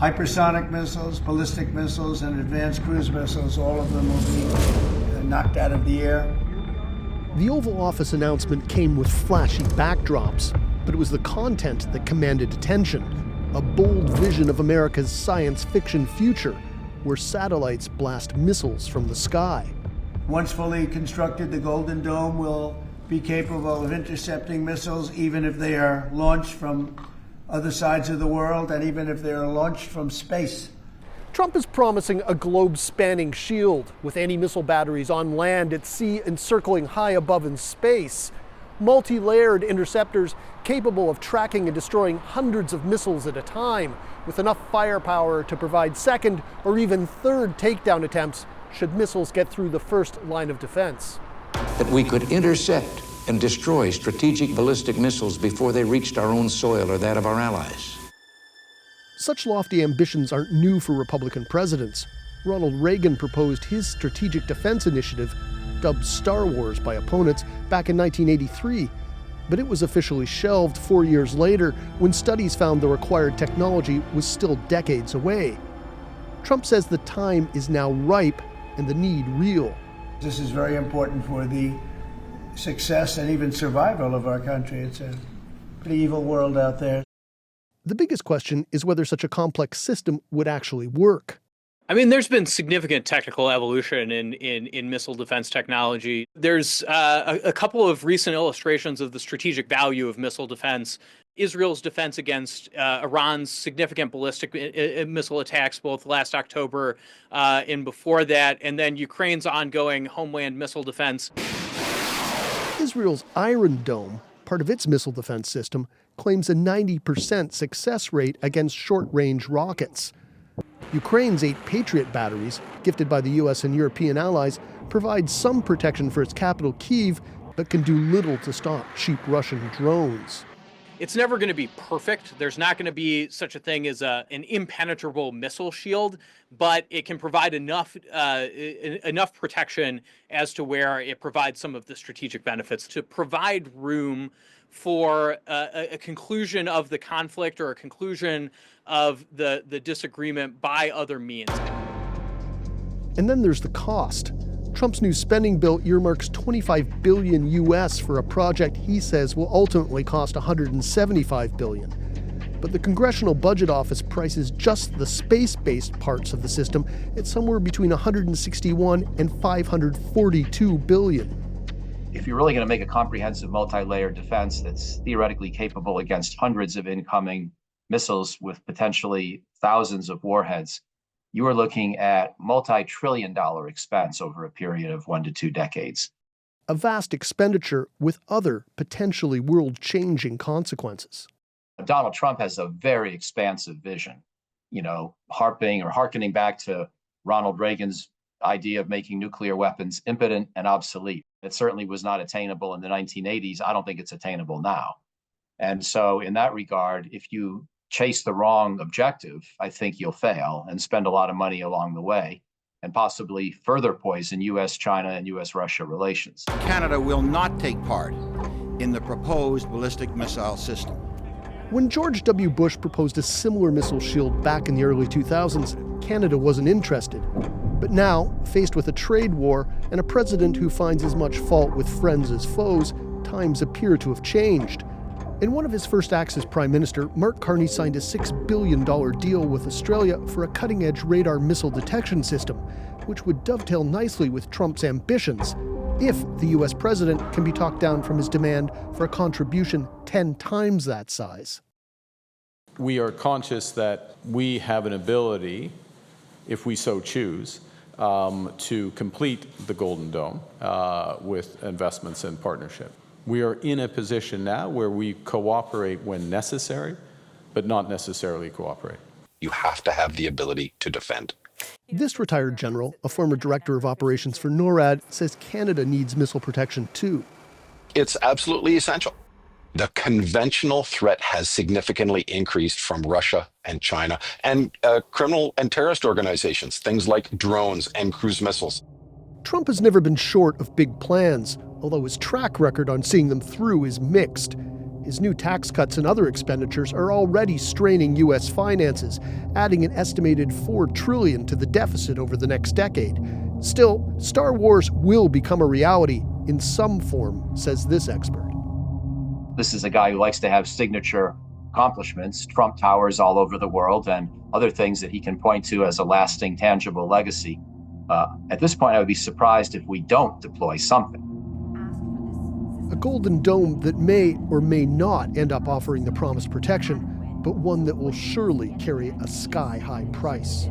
Hypersonic missiles, ballistic missiles, and advanced cruise missiles, all of them will be knocked out of the air. The Oval Office announcement came with flashy backdrops, but it was the content that commanded attention. A bold vision of America's science fiction future, where satellites blast missiles from the sky. Once fully constructed, the Golden Dome will be capable of intercepting missiles, even if they are launched from other sides of the world, and even if they are launched from space. Trump is promising a globe-spanning shield with anti-missile batteries on land, at sea, and circling high above in space. Multi-layered interceptors capable of tracking and destroying hundreds of missiles at a time, with enough firepower to provide second or even third takedown attempts should missiles get through the first line of defense. That we could intercept and destroy strategic ballistic missiles before they reached our own soil or that of our allies. Such lofty ambitions aren't new for Republican presidents. Ronald Reagan proposed his Strategic Defense Initiative, dubbed Star Wars by opponents, back in 1983. But it was officially shelved 4 years later when studies found the required technology was still decades away. Trump says the time is now ripe and the need real. This is very important for the success and even survival of our country. It's a pretty evil world out there. The biggest question is whether such a complex system would actually work. I mean, there's been significant technical evolution in missile defense technology. There's a couple of recent illustrations of the strategic value of missile defense. Israel's defense against Iran's significant ballistic missile attacks, both last October and before that, and then Ukraine's ongoing homeland missile defense. Israel's Iron Dome, part of its missile defense system, claims a 90% success rate against short-range rockets. Ukraine's 8 Patriot batteries, gifted by the US and European allies, provide some protection for its capital, Kyiv, but can do little to stop cheap Russian drones. It's never going to be perfect. There's not going to be such a thing as an impenetrable missile shield, but it can provide enough protection as to where it provides some of the strategic benefits to provide room for a conclusion of the conflict or a conclusion of the disagreement by other means. And then there's the cost. Trump's new spending bill earmarks $25 billion US for a project he says will ultimately cost $175 billion. But the Congressional Budget Office prices just the space-based parts of the system at somewhere between $161 and $542 billion. If you're really going to make a comprehensive multi-layered defense that's theoretically capable against hundreds of incoming missiles with potentially thousands of warheads, you are looking at multi-trillion-dollar expense over a period of 1 to 2 decades. A vast expenditure with other potentially world-changing consequences. Donald Trump has a very expansive vision, hearkening back to Ronald Reagan's idea of making nuclear weapons impotent and obsolete. It certainly was not attainable in the 1980s. I don't think it's attainable now. And so in that regard, if you chase the wrong objective, I think you'll fail and spend a lot of money along the way and possibly further poison U.S.-China and U.S.-Russia relations. Canada will not take part in the proposed ballistic missile system. When George W. Bush proposed a similar missile shield back in the early 2000s, Canada wasn't interested. But now, faced with a trade war and a president who finds as much fault with friends as foes, times appear to have changed. In one of his first acts as Prime Minister, Mark Carney signed a $6 billion deal with Australia for a cutting-edge radar missile detection system, which would dovetail nicely with Trump's ambitions, if the US president can be talked down from his demand for a contribution 10 times that size. We are conscious that we have an ability, if we so choose, to complete the Golden Dome with investments and partnership. We are in a position now where we cooperate when necessary, but not necessarily cooperate. You have to have the ability to defend. This retired general, a former director of operations for NORAD, says Canada needs missile protection too. It's absolutely essential. The conventional threat has significantly increased from Russia and China and criminal and terrorist organizations, things like drones and cruise missiles. Trump has never been short of big plans, although his track record on seeing them through is mixed. His new tax cuts and other expenditures are already straining U.S. finances, adding an estimated $4 trillion to the deficit over the next decade. Still, Star Wars will become a reality in some form, says this expert. This is a guy who likes to have signature accomplishments, Trump Towers all over the world, and other things that he can point to as a lasting, tangible legacy. At this point, I would be surprised if we don't deploy something. A golden dome that may or may not end up offering the promised protection, but one that will surely carry a sky-high price.